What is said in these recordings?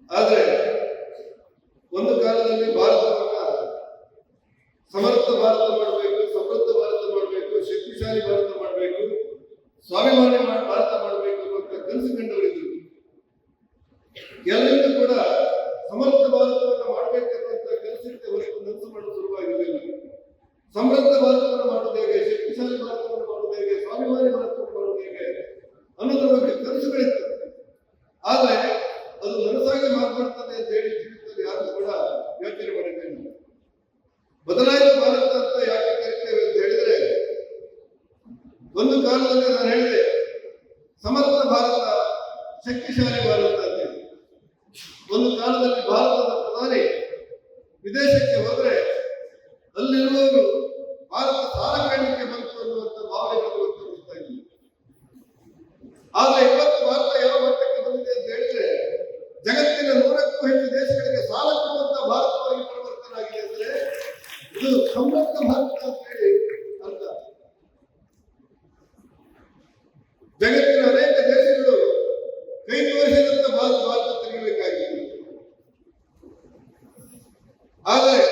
ಆದ್ರೆ ಒಂದು ಕಾಲದಲ್ಲಿ ಭಾರತವನ್ನ ಸಮರ್ಥ ಭಾರತ ಮಾಡಬೇಕು, ಸಮೃದ್ಧ ಭಾರತ ಮಾಡಬೇಕು, ಶಕ್ತಿಶಾಲಿ ಭಾರತ ಮಾಡಬೇಕು, ಸ್ವಾಭಿಮಾನಿ ಭಾರತ ಮಾಡಬೇಕು ಅನ್ನುವಂಥ ಕನಸು ಕಂಡವರಿದ್ರು. ಎಲ್ಲರಿಗೂ ಕೂಡ ಸಮರ್ಥ ಭಾರತವನ್ನು ಮಾಡಬೇಕನ್ನುವಂಥ ಕನಸಿಗೆ ಹೊರತು ನನಸು ಮಾಡಲು ಶುರುವಾಗಿರಲಿಲ್ಲ. ಸಮೃದ್ಧ ಭಾರತವನ್ನು ಮಾಡುವುದು ಹೇಗೆ, ಶಕ್ತಿಶಾಲಿ ಭಾರತವನ್ನು ಮಾಡುವುದು ಹೇಗೆ, ಸ್ವಾಭಿಮಾನಿ ಭಾರತವನ್ನು ಮಾಡುವುದು ಹೇಗೆ ಅನ್ನೋದ್ರ ಬಗ್ಗೆ ಕನಸುಗಳಿತ್ತು. ಆದ್ರೆ ಅದು ನನಸಾಗಿ ಮಾರ್ಪಡ್ತದೆ ಅಂತ ಹೇಳಿ ಜೀವಿತದಲ್ಲಿ ಯಾರು ಕೂಡ ಯೋಚನೆ ಮಾಡಿದ್ದೇನೆ. ಬದಲಾಯಿತ ಭಾರತ ಅಂತ ಯಾಕೆ ಕರಿತೇವೆ ಅಂತ ಹೇಳಿದ್ರೆ, ಒಂದು ಕಾಲದಲ್ಲಿ ನಾನು ಹೇಳಿದೆ ಸಮರ್ಥ ಭಾರತ, ಶಕ್ತಿಶಾಲಿ ಭಾರತ ಅಂತ. ಒಂದು ಕಾಲದಲ್ಲಿ ಭಾರತದ ಪ್ರಧಾನಿ ವಿದೇಶಕ್ಕೆ ಹೋದ್ರೆ ಅಲ್ಲಿರುವವರು ಭಾರತ ಸಾಲ ಕಾಣಲಿಕ್ಕೆ ಬಂತು ಅನ್ನುವಂಥ ಭಾವನೆಗಳು ವ್ಯಕ್ತಪಡಿಸ್ತಾ ಇದ್ದರು. ಆದ್ರೆ ಇವತ್ತು ಭಾರತ ಯಾವ ಮಟ್ಟಕ್ಕೆ ಬಂದಿದೆ ಅಂತ ಹೇಳಿದ್ರೆ, ಜಗತ್ತಿನ 100ಕ್ಕೂ ಹೆಚ್ಚು ದೇಶಗಳಿಗೆ ಸಾಲ ಕೊಡುವಂತ ಭಾರತವಾಗಿ ಪರಿವರ್ತನೆ ಆಗಿದೆ ಅಂದ್ರೆ ಇದು ಸಮೃದ್ಧ ಭಾರತ ಅಂತ ಹೇಳಿ ಅರ್ಥ. ಜಗತ್ತಿನ ಅನೇಕ ದೇಶಗಳು ಕೈ ತೋರಿಸಿದಂತ ಭಾರತ ತೆಗಿಬೇಕಾಗಿದೆ. ಆದರೆ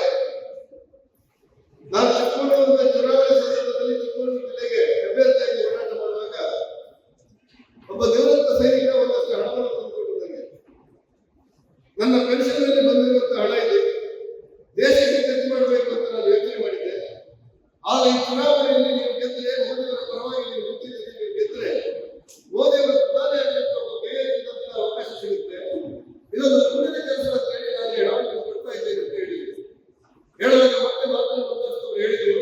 ನಾನು ಚಿಕ್ಕಮಗಳೂರಿನ ಚುನಾವಣೆ ಸಂದರ್ಭದಲ್ಲಿ ಚಿಕ್ಕಮಗಳೂರು ಜಿಲ್ಲೆಗೆ ಅಭ್ಯರ್ಥಿಯಾಗಿ ಹೋರಾಟ ಮಾಡುವಾಗ ಒಬ್ಬ ನಿವೃತ್ತ ಸೈನಿಕ ಒಂದಷ್ಟು ಹಣವನ್ನು ತಂದುಕೊಟ್ಟಿದ್ದಾನೆ. ನನ್ನ ಪೆನ್ಷನ್ನಲ್ಲಿ ಬಂದಿರುವಂತ ಹಣ ಇದೆ, ದೇಶಕ್ಕೆ ಖರ್ಚು ಮಾಡಬೇಕು ಅಂತ ನಾನು ಯೋಚನೆ ಮಾಡಿದ್ದೆ. ಆದರೆ ಈ ಚುನಾವಣೆಯಲ್ಲಿ ನೀವು ಗೆದ್ದರೆ, ಮೋದಿಯವರ ಪರವಾಗಿ ನೀವು ನಿಂತಿದ್ದೀರಿ, ನೀವು ಗೆದ್ದರೆ ಮೋದಿಯವರ ಪ್ರಧಾನಿ ಆಗಲಿಕ್ಕೆ ಒಬ್ಬ ಕೈ ಹಾಕಿದಂತ ಅವಕಾಶ ಸಿಗುತ್ತೆ. ಇದೊಂದು ಪುಣ್ಯದ ಕೆಲಸ ಅಂತ ಹೇಳಿ ನಾನು ಹಣವನ್ನು ಕೊಡ್ತಾ ಇದ್ದೇನೆ ಅಂತ ಹೇಳಿ ಹೇಳುವಾಗ ಮತ್ತೆ ಮಾತನ್ನು ಬಂದಷ್ಟು ಹೇಳಿದ್ರು.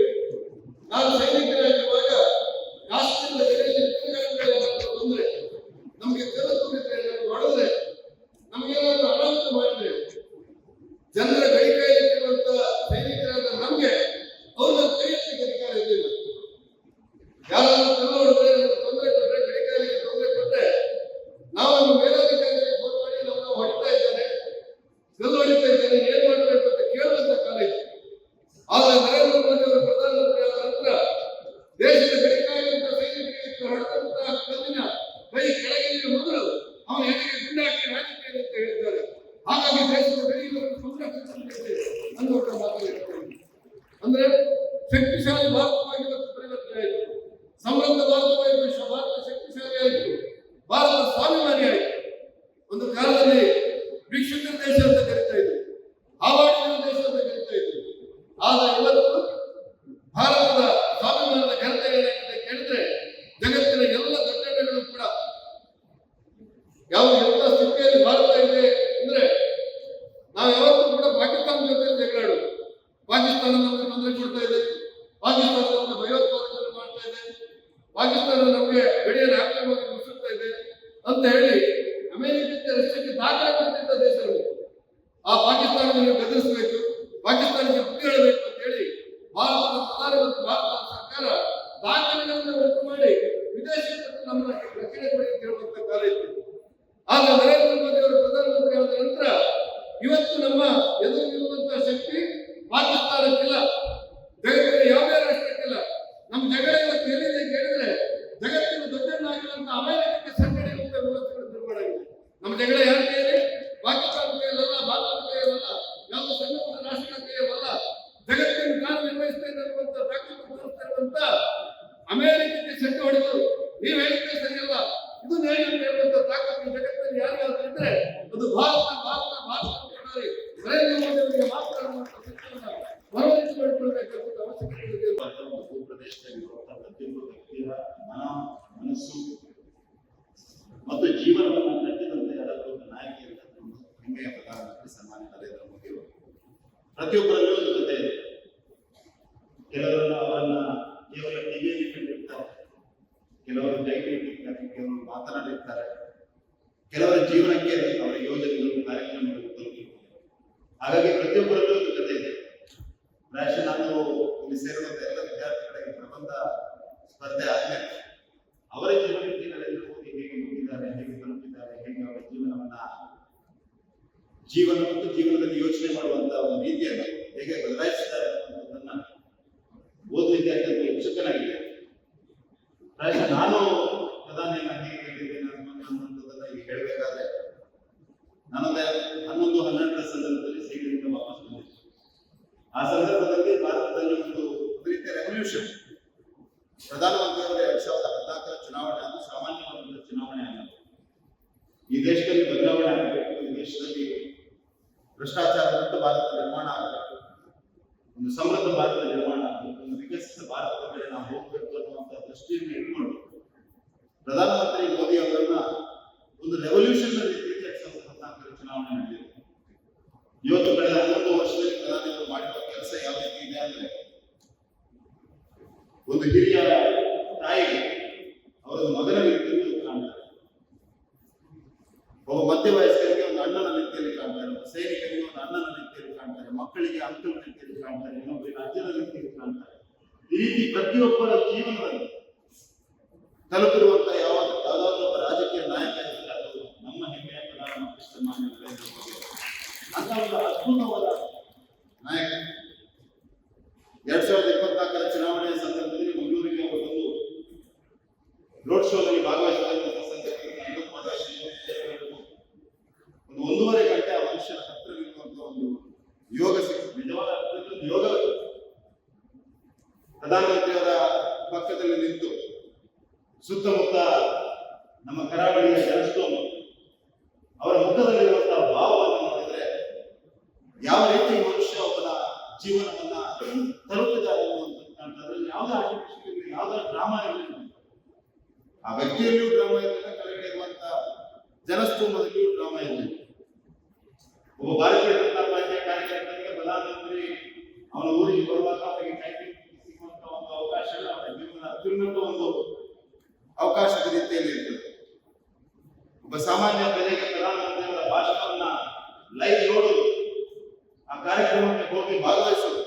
ನಾನು ಸೈನಿಕರಾಗಿರುವಾಗ ಕಾಶ್ಮೀರದ ಜನರಿಗೆ ಬಂದ್ರೆ ನಮಗೆ ಕಲ್ಲು ತುಂಬಿದ್ರೆ, ನಮಗೆ ಹೊಡೆದ್ರೆ, ನಮಗೇನಾದ್ರೂ ಅನಾಹುತ ಮಾಡಿದ್ರೆ ಜನರ ಕೈ ಕಾಯಲಿರುವಂತ ಸೈನಿಕರಾದ ನಮ್ಗೆ ಅವ್ರನ್ನ ಕೈ ಎತ್ತಲಿಕ್ಕೆ ಅಧಿಕಾರ ಇರಲಿಲ್ಲ. ಯಾರಾದ್ರೂ ಕಲ್ಲು ಹೊಡೆದ್ರೆ, ನಮಗೆ ತೊಂದರೆ ಕೊಟ್ರೆ, ಕೈ ಕಾಯಲಿಕ್ಕೆ ತೊಂದರೆ ಕೊಟ್ರೆ ನಾವು ನಮ್ಮ ಮೇಲಧಿಕಾರಿಗಳಿಗೆ ಫೋನ್ ಮಾಡಿ ನಾವು ಹೊಡಿತಾ ಇದ್ದಾನೆ, ಕಲ್ಲು ಹೊಡಿತಾ ಇದ್ದಾನೆ, ಏನ್ ಮಾಡಬೇಕು ಅಂತ ಕೇಳುವಂತ ಕಾಲ ಇತ್ತು. ಆದ್ರೆ ನರೇಂದ್ರ ಮೋದಿ ಅವರು ಪ್ರಧಾನಮಂತ್ರಿ ಆದ ನಂತರ ದೇಶದ ಗಡಿಕಾಯುವಂತ ಸೈನಿಕರಿಗೆ ಹೊಡೆದಂತಹ ಕಲ್ಲಿನ ಕೈ ಕೆಳಗಿನ ಮೊದಲು ಅವನ ಹೆಣೆಗೆ ಗುಂಡು ಹಾಕಿ ರಾಜಕೀಯ ಅಂತ ಹೇಳಿದ್ದಾರೆ. ಹಾಗಾಗಿ ದೇಶದ ಗಡಿಗಳನ್ನು ಅನ್ನುವಂತ ಮಾತನಾಡುತ್ತಾರೆ. ಅಂದ್ರೆ ಶಕ್ತಿಶಾಲಿ ಭಾರತವಾಗಿ ಇವತ್ತು ಪರಿವರ್ತನೆ ಆಯಿತು. ಸಮೃದ್ಧ ಭಾರತವಾಗಿ ವಿಶ್ವ ಭಾರತ ಶಕ್ತಿಶಾಲಿ ಆಯಿತು. ಭಾರತ ಸ್ವಾಭಿಮಾನಿ ಆಯಿತು. ಒಂದು ಕಾಲದಲ್ಲಿ ಭಿಕ್ಷುಕರ ದೇಶ ಅಂತ ಕರೀತಾ ಇದ್ರು, ಹಾವಾಡಿಗಳ ದೇಶ ಅಂತ ಕರೀತಾ ಇದ್ರು. ಆದ್ರೆ ಇವತ್ತು ಭಾರತದ ಸ್ವಾಭಿಮಾನದ ಘನತೆ ಏನಾಗಿದೆ ಕೇಳಿದ್ರೆ, ಜಗತ್ತಿನ ಎಲ್ಲ ದೊಡ್ಡಗಳು ಕೂಡ ಯಾವ ಎಲ್ಲ ಸ್ಥಿತಿಯಲ್ಲಿ ಭಾರತ ಇದೆ ಅಂದ್ರೆ, ನಾವು ಯಾವತ್ತೂ ಕೂಡ ಪಾಕಿಸ್ತಾನ ಜೊತೆ ಜಗಳಾಡೋದು. ಪಾಕಿಸ್ತಾನ ನಮಗೆ ತೊಂದರೆ ಕೊಡ್ತಾ ಇದೆ, ಪಾಕಿಸ್ತಾನ ನಮಗೆ ಭಯೋತ್ಪಾದನೆ ಮಾಡ್ತಾ ಇದೆ, ಪಾಕಿಸ್ತಾನ ನಮಗೆ ಗಡಿಯನ್ನು ಆಕ್ರಮಣವಾಗಿ ಮುಸುತ್ತಾ ಇದೆ ಅಂತ ಹೇಳಿ ಅಮೆರಿಕಕ್ಕೆ, ರಷ್ಯಾಕ್ಕೆ ದಾಖಲೆ ಕೊಡ್ತಿದ್ದ ದೇಶಗಳು. ಆ ಪಾಕಿಸ್ತಾನ ನೀವು ಬೆದರಿಸಬೇಕು, ಪಾಕಿಸ್ತಾನಕ್ಕೆ ಬುದ್ಧಿ ಹೇಳಬೇಕು ಅಂತ ಹೇಳಿ ಭಾರತದ ಪ್ರಧಾನಿ ಮತ್ತು ಭಾರತದ ಸರ್ಕಾರ ದಾಖಲೆಗಳನ್ನು ರದ್ದು ಮಾಡಿ ವಿದೇಶಕ್ಕೆ ನಮ್ಮನ್ನ ರಕ್ಷಣೆ ಕೊಡಿ ಅಂತ ಹೇಳುವಂತ ಕಾಲ ಇತ್ತು. ಆಗ ನರೇಂದ್ರ ಮೋದಿ ಅವರು ಪ್ರಧಾನಮಂತ್ರಿ ಆದ ನಂತರ ಇವತ್ತು ನಮ್ಮ ಎದುರಿರುವಂತಹ ಶಕ್ತಿ ಪಾಕಿಸ್ತಾನಕ್ಕಿಲ್ಲ, ಜಗತ್ತಿನ ಯಾವುದೇ ರಾಷ್ಟ್ರಕ್ಕಿಲ್ಲ. ನಮ್ಮ ಜಗಳ ಇವತ್ತು ಎಲ್ಲಿದೆ ಕೇಳಿದ್ರೆ, ಜಗತ್ತಿನ ದೊಡ್ಡನ್ನಾಗಿರುವಂತ ಅಮೆರಿಕಕ್ಕೆ ಸಂಘಟನೆಯುವಂತ ವ್ಯವಸ್ಥೆಗಳು ನಿರ್ಮಾಣ ಆಗಿದೆ. ನಮ್ಮ ಜಗಳ ಯಾರ ಕೈಯಲ್ಲಿ? ಪಾಕಿಸ್ತಾನ ಕೈಯಲ್ಲ, ಭಾರತದ ಕೈಯಲ್ಲ, ಯಾವ ಸಣ್ಣ ಪುಟ್ಟ ರಾಷ್ಟ್ರಗಳ ಕೈಯಲ್ಲ. ಜಗತ್ತಿನ ಕಾರ್ಯನಿರ್ವಹಿಸ್ತಾ ಇರುವಂತ ತಾಕತ್ತು ತೋರಿಸ್ತಾ ಇರುವಂತ ಅಮೆರಿಕಕ್ಕೆ ಸೆಟ್ಟು ಹೊಡೆದು ನೀವು ಹೇಳಿದ್ರೆ ಸರಿಯಲ್ಲ, ಇದು ಹೇಳಿ ಅಂತ ಹೇಳುವಂತ ತಾಕತ್ತು ಜಗತ್ತಲ್ಲಿ ಯಾರಿಗಾದ್ರೂ ಇದ್ರೆ ಅದು ಭಾರತ ಭಾರತ ಭಾರತ ಪ್ರಧಾನಿ ನರೇಂದ್ರ ಮೋದಿ ಅವರಿಗೆ ಮಾತ್ರ ಮನವರಿಕೆ ಮಾಡಿಕೊಳ್ಳಬೇಕಾದ ಅವಶ್ಯಕತೆ ಇದೆ. ಪ್ರದೇಶದಲ್ಲಿರುವಂತಹ ಪ್ರತಿಯೊಬ್ಬ ವ್ಯಕ್ತಿಯ ಮನಸ್ಸು ಮತ್ತು ಜೀವನವನ್ನು ಕಟ್ಟಿದಂತೆ ಹಡಗುವ ನಾಯಕಿ ಇರತಕ್ಕಂಥ ಹೆಮ್ಮೆಯ ಪ್ರಧಾನಮಂತ್ರಿ ಸನ್ಮಾನ್ಯ ನರೇಂದ್ರ ಮೋದಿ ಅವರು. ಪ್ರತಿಯೊಬ್ಬರಲ್ಲೂ ಒಂದು ಕಥೆ ಇದೆ. ಕೆಲವರನ್ನು ಅವರನ್ನ ಕೇವಲ ಟಿವಿಯಲ್ಲಿ ಕಂಡಿರ್ತಾರೆ, ಕೆಲವರು ಡೈರಿ ಇಟ್ಟಿರ್ತಾರೆ, ಕೆಲವರು ಮಾತನಾಡಿರ್ತಾರೆ, ಕೆಲವರ ಜೀವನಕ್ಕೆ ಅವರ ಯೋಜನೆಗಳು ಕಾರ್ಯಕ್ರಮಗಳು ತಲುಪಿರ್ತಾರೆ. ಹಾಗಾಗಿ ಪ್ರತಿಯೊಬ್ಬರಲ್ಲೂ ಒಂದು ಕಥೆ ಇದೆ. ಪ್ರಾಯಶಃ ನಾನು ಇಲ್ಲಿ ಸೇರಿದಂತ ಎಲ್ಲ ವಿದ್ಯಾರ್ಥಿಗಳಿಗೆ ಪ್ರಬಂಧ ಸ್ಪರ್ಧೆ ಆದ್ಮೇಲೆ ಅವರ ಜೀವನಕ್ಕೆ ನರೇಂದ್ರ ಮೋದಿ ಹೇಗೆ ನುಗ್ಗಿದ್ದಾರೆ, ಹೇಗೆ ತಲುಪಿದ್ದಾರೆ, ಹೇಗೆ ಅವರ ಜೀವನ ಮತ್ತು ಜೀವನದಲ್ಲಿ ಯೋಚನೆ ಮಾಡುವಂತಹ ಒಂದು ರೀತಿಯನ್ನು ಹೇಗೆ ಬದಲಾಯಿಸಿದ್ದಾರೆ ಅನ್ನೋದನ್ನ ಓದಲಿಕ್ಕೆ ಅತ್ಯಂತ ಉತ್ಸುಕನಾಗಿದೆ. ಪ್ರಾಯಶಃ ನಾನು ಪ್ರಧಾನಿಯನ್ನ ಹೇಗೆ ಹೇಳಿದ್ದೇನೆ ಅನ್ನೋದನ್ನ ಈಗ ಹೇಳಬೇಕಾದ್ರೆ ನಾನೊಂದೇ 11 ಸಂದರ್ಭದಲ್ಲಿ ಸೈನ್ಯದಿಂದ ವಾಪಸ್ ಬಂದಿತ್ತು. ಆ ಸಂದರ್ಭದಲ್ಲಿ ಭಾರತದಲ್ಲಿ ಒಂದು ರೀತಿಯ ರೆವಲ್ಯೂಷನ್, ಪ್ರಧಾನಮಂತ್ರಿಯವರ 2014 ಚುನಾವಣೆ ಅದು ಸಾಮಾನ್ಯವಾದ ಚುನಾವಣೆ ಆಗಲ್ಲ. ಈ ದೇಶದಲ್ಲಿ ಬದಲಾವಣೆ ಆಗಬೇಕು, ಈ ದೇಶದಲ್ಲಿ ಭ್ರಷ್ಟಾಚಾರ ಮುಕ್ತ ಭಾರತ ನಿರ್ಮಾಣ ಆಗಬೇಕು, ಒಂದು ಸಮೃದ್ಧ ಭಾರತ ನಿರ್ಮಾಣ ಆಗಬೇಕು, ಒಂದು ವಿಕಸಿತ ಭಾರತದ ಕಡೆ ನಾವು ಹೋಗಬೇಕು ಅನ್ನುವಂಥ ದೃಷ್ಟಿಯನ್ನು ಇಟ್ಕೊಂಡು ಪ್ರಧಾನಮಂತ್ರಿ ಮೋದಿ ಅವರನ್ನ ಒಂದು ರೆವಲ್ಯೂಷನ್ ರೀತಿಯಲ್ಲಿ 2014 ಚುನಾವಣೆ ನಡೆದಿದೆ. ಇವತ್ತು ಕಳೆದ 11 ವರ್ಷದಲ್ಲಿ ಪ್ರಧಾನಿಯವರು ಮಾಡಿರುವ ಕೆಲಸ ಯಾವ ರೀತಿ ಇದೆ ಅಂದ್ರೆ, ಒಂದು ಹಿರಿಯ ತಾಯಿಗೆ ಅವರ ಮಗನ ರೀತಿಯಲ್ಲಿ ಕಾಣ್ತಾರೆ, ಒಬ್ಬ ಮಧ್ಯವಯಸ್ಕರಿಗೆ ಒಂದು ಅಣ್ಣನ ರೀತಿಯಲ್ಲಿ ಕಾಣ್ತಾರೆ, ಒಬ್ಬ ಸೈನಿಕರಿಗೆ ಒಂದು ಅಣ್ಣನ ರೀತಿಯಲ್ಲಿ ಕಾಣ್ತಾರೆ, ಮಕ್ಕಳಿಗೆ ಅಂಕಲ್ ರೀತಿಯಲ್ಲಿ ಕಾಣ್ತಾರೆ, ಇನ್ನೊಬ್ಬರಿಗೆ ಅಜ್ಜನ ರೀತಿಯಲ್ಲಿ ಕಾಣ್ತಾರೆ. ಈ ರೀತಿ ಪ್ರತಿಯೊಬ್ಬರ ಜೀವನದಲ್ಲಿ ತಲುಪಿರುವಂತಹ ಯಾವುದಾದ್ರೂ ಒಬ್ಬ ರಾಜಕೀಯ ನಾಯಕ ಇದ್ದರೆ ಅದು ನಮ್ಮ ಹೆಮ್ಮೆಯ ಪ್ರಧಾನಮಂತ್ರಿ ಸನ್ಮಾನ್ಯ ನರೇಂದ್ರ ಮೋದಿ ಅಂತ ಒಂದು ಅದ್ಭುತವಾದ ನಾಯಕ. 2024 ಚುನಾವಣೆಯ ಸಂದರ್ಭದಲ್ಲಿ ಮಂಗಳೂರಿಗೆ ಅವರು ಬಂದು ರೋಡ್ ಶೋನಲ್ಲಿ ಭಾಗವಹಿಸಿದಂತಹ ಸಂದರ್ಭದಲ್ಲಿ ಒಂದು 1.5 ಗಂಟೆ ಆ ಮನುಷ್ಯನ ಹತ್ತಿರವಿರುವಂತಹ ಒಂದು ಯೋಗ ಸಿಕ್ಕಿತು, ನಿಜವಾದ ಅರ್ಥದಲ್ಲಿ ಯೋಗ. ಪ್ರಧಾನಮಂತ್ರಿಯವರ ಪಕ್ಕದಲ್ಲಿ ನಿಂತು ಸುತ್ತಮುತ್ತ ನಮ್ಮ ಕರಾವಳಿಯ ಜನಸ್ತೋಮ ಅವರ ಮುಖದಲ್ಲಿರುವಂತಹ ಭಾವವನ್ನು ನೋಡಿದ್ರೆ ಯಾವ ರೀತಿ ಮನುಷ್ಯ ಒಬ್ಬನ ಜೀವನವನ್ನ ತಲುಪಿದ್ದಾರೆ ಅನ್ನುವಂಥದ್ದು ಯಾವುದೇ ಆರ್ಟಿಫಿಷಿಯಲ್ ಇರಲಿ, ಯಾವುದೇ ಡ್ರಾಮಾ ಇರಲಿಲ್ಲ, ಆ ವ್ಯಕ್ತಿಯಲ್ಲಿಯೂ ಡ್ರಾಮಾ ಇರಲಿಲ್ಲ, ಕೆಳಗಡೆ ಇರುವಂತಹ ಜನಸ್ತೋಮದಲ್ಲಿಯೂ ಡ್ರಾಮಾ ಇರಲಿಲ್ಲ. ಒಬ್ಬ ಭಾರತೀಯ ಜನತಾ ಪಾರ್ಟಿಯ ಕಾರ್ಯಕರ್ತರಿಗೆ ಪ್ರಧಾನಮಂತ್ರಿ ಅವನ ಊರಿಗೆ ಬರುವಾಗ ಅವರಿಗೆ ಕೈಗೆ ಸಿಗುವಂತಹ ಒಂದು ಅವಕಾಶ ಅವರ ಜೀವನ ಅತ್ಯುನ್ನತ ಒಂದು ಅವಕಾಶದ ರೀತಿಯಲ್ಲಿ ಇರ್ತದೆ. ಒಬ್ಬ ಸಾಮಾನ್ಯ ಪ್ರಜೆಗೆ ಪ್ರಧಾನಮಂತ್ರಿಯವರ ಭಾಷಣವನ್ನ ಲೈವ್ ನೋಡುವುದು, ಆ ಕಾರ್ಯಕ್ರಮಕ್ಕೆ ಹೋಗಿ ಭಾಗವಹಿಸುವುದು,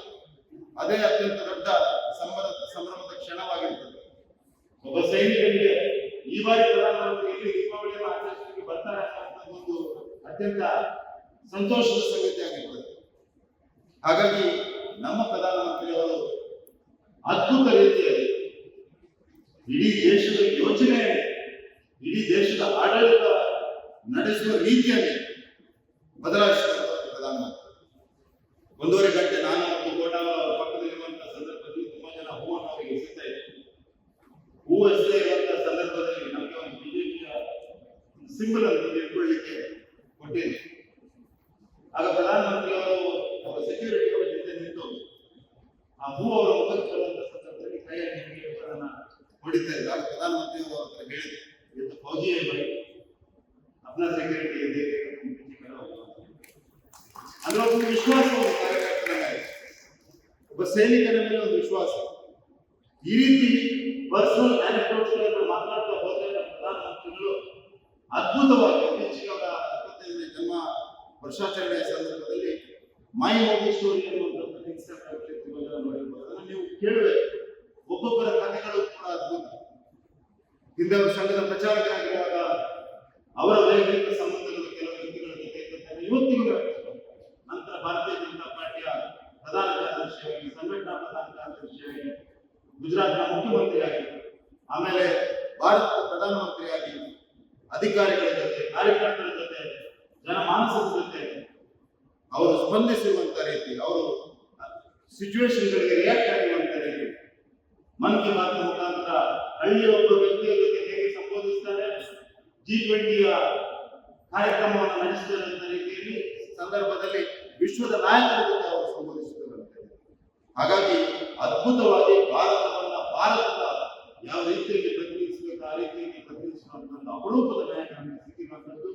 ಅದೇ ಅತ್ಯಂತ ದೊಡ್ಡ ಸಂಭ್ರಮದ ಕ್ಷಣವಾಗಿರ್ತದೆ. ಒಬ್ಬ ಸೈನಿಕನಿಗೆ ಈ ಬಾರಿ ಪ್ರಧಾನಮಂತ್ರಿ ಇಲ್ಲಿ ದೀಪಾವಳಿಯನ್ನು ಆಚರಿಸಲಿಕ್ಕೆ ಬರ್ತಾರೆ ಅನ್ನುವಂಥದ್ದು ಒಂದು ಅತ್ಯಂತ ಸಂತೋಷದ ಸಂಗತಿ ಆಗಿರ್ತದೆ. ಹಾಗಾಗಿ ನಮ್ಮ ಪ್ರಧಾನಮಂತ್ರಿಯವರು ಅದ್ಭುತ ರೀತಿಯಲ್ಲಿ ಇಡೀ ದೇಶದ ಯೋಚನೆ, ಇಡೀ ದೇಶದ ಆಡಳಿತ ನಡೆಸುವ ರೀತಿಯಲ್ಲಿ ಬದಲಾಯಿಸಿದಂತಹ ಪ್ರಧಾನಮಂತ್ರಿ. 1.5 ಗಂಟೆ ನಾನು ಮತ್ತು ಗೋಟಾಳ ಪಕ್ಕದಲ್ಲಿರುವಂತಹ ಸಂದರ್ಭದಲ್ಲಿ ತುಂಬಾ ಜನ ಹೂವನ್ನು ಅವರಿಗೆ ಎಸೆತಾ ಇದ್ದಾರೆ. ಹೂವು ಎಸೆದೇ ಇರುವಂತಹ ಸಂದರ್ಭದಲ್ಲಿ ನಮಗೆ ಒಂದು ಬಿಜೆಪಿಯ ಸಿಂಬಲ್ ಅನ್ನು ಇಟ್ಕೊಳ್ಳಿಕ್ಕೆ ಕೊಟ್ಟಿದೆ. ಆಗ ಪ್ರಧಾನಮಂತ್ರಿಯವರು ಅವರ ಸೆಕ್ಯೂರಿಟಿ ಅವರ ಜೊತೆ ನಿಂತು ಆ ಹೂ ಅವರ ಮುಖಕ್ಕೆ ಬರುವಂತಹ ಸಂದರ್ಭದಲ್ಲಿ ಕೈಯಲ್ಲಿ ಅದನ್ನ ಹೊಡಿತಾ ಇದ್ದಾರೆ. ಆಗ ಪ್ರಧಾನಮಂತ್ರಿಯವರು ಅವರ ಹತ್ರ ಹೇಳಿದ್ರು, ಇದು ಫೌಜಿ ಬೈ अपना ಸೆಕ್ಯೂರಿಟಿ ಇದೆ ಅಂದ್ರೆ ಒಂದು ವಿಶ್ವಾಸ, ಒಬ್ಬ ಸೈನಿಕನ ಮೇಲೆ ಒಂದು ವಿಶ್ವಾಸ. ಈ ರೀತಿ ಪರ್ಸನಲ್ ಆನೆಕ್ಡೋಟ್ಸ್ಗಳನ್ನು ಮಾತನಾಡ್ತಾ ಹೋದ್ರೆ ಪ್ರಧಾನಮಂತ್ರಿಗಳು ಅದ್ಭುತವಾಗಿ ಇತ್ತೀಚೆಗೆ ಅವರ 25ನೇ ಜನ್ಮ ವರ್ಷಾಚರಣೆಯ ಸಂದರ್ಭದಲ್ಲಿ ಮೈ ಮೋದಿ ಸ್ಟೋರಿ ಅನ್ನುವಂಥದ್ದು ಇನ್ಸ್ಟಾಗ್ರಾಮ್ ನೋಡಿರ್ಬೋದು. ಅದನ್ನು ನೀವು ಕೇಳಬೇಕು. ಒಬ್ಬೊಬ್ಬರ ಕಥೆಗಳು ಕೂಡ ಅದ್ಭುತ. ಹಿಂದೆ ಅವರು ಸಂಘದ ಪ್ರಚಾರಕರಾಗಿರುವಾಗ ಅವರ ವೈಯಕ್ತಿಕ ಸಂಬಂಧಗಳು ಕೆಲವು ವ್ಯಕ್ತಿಗಳ ಜೊತೆ ಇರುತ್ತಾರೆ, ಇವತ್ತಿಗೂ ನಂತರ ಭಾರತೀಯ ಜನತಾ ಪಾರ್ಟಿಯ ಪ್ರಧಾನ ಕಾರ್ಯದರ್ಶಿಯಾಗಿ, ಸಂಘಟನಾ ಪ್ರಧಾನ ಕಾರ್ಯದರ್ಶಿಯಾಗಿ, ಗುಜರಾತ್ನ ಮುಖ್ಯಮಂತ್ರಿಯಾಗಿ, ಆಮೇಲೆ ಭಾರತದ ಪ್ರಧಾನಮಂತ್ರಿಯಾಗಿ ಅಧಿಕಾರಿಗಳ ಜೊತೆ, ಕಾರ್ಯಕರ್ತರ ಜೊತೆ, ಜನಮಾನಸದ ಜೊತೆ ಅವರು ಸ್ಪಂದಿಸಿರುವಂತ ರೀತಿ, ಅವರು ಸಿಚುವೇಶನ್ಗಳಿಗೆ ರಿಯಾಕ್ಟ್ ಆಗಿರುವಂತ ರೀತಿ, ಮನ್ ಕಿ ಬಾತ್ ಮುಖಾಂತರ ಹಳ್ಳಿಯ ಒಬ್ಬ ವ್ಯಕ್ತಿಯ ಜೊತೆ ಹೇಗೆ ಸಂಬೋಧಿಸ್ತಾರೆ, G20ಯ ಕಾರ್ಯಕ್ರಮವನ್ನು ನಡೆಸಿದಂತ ರೀತಿಯಲ್ಲಿ ಸಂದರ್ಭದಲ್ಲಿ ವಿಶ್ವದ ನಾಯಕರ ಜೊತೆ ಅವರು ಸಂಬೋಧಿಸಿದಂತೆ. ಹಾಗಾಗಿ ಅದ್ಭುತವಾಗಿ ಭಾರತದ ಯಾವ ರೀತಿಯಲ್ಲಿ ಪ್ರತಿನಿಧಿಸಬೇಕು ಆ ರೀತಿಯಲ್ಲಿ ಪ್ರತಿನಿಧಿಸುವಂತಹ ಅಪರೂಪದ ನಾಯಕರನ್ನು ಸಿಕ್ಕಿರುವಂತದ್ದು.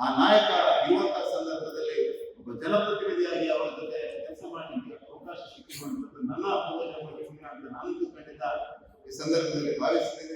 ಆ ನಾಯಕ ಇರುವಂತಹ ಸಂದರ್ಭದಲ್ಲಿ ಒಬ್ಬ ಜನಪ್ರತಿನಿಧಿಯಾಗಿ ಅವರ ಜೊತೆ ಕೆಲಸ ಮಾಡಲಿಕ್ಕೆ ಅವಕಾಶ ಸಿಕ್ಕಿರುವಂತದ್ದು ನನ್ನ ಪೂರ್ವಜನ್ಮ ಅಂತ ನಾನು ಖಂಡಿತ ಈ ಸಂದರ್ಭದಲ್ಲಿ ಭಾವಿಸುತ್ತೇನೆ.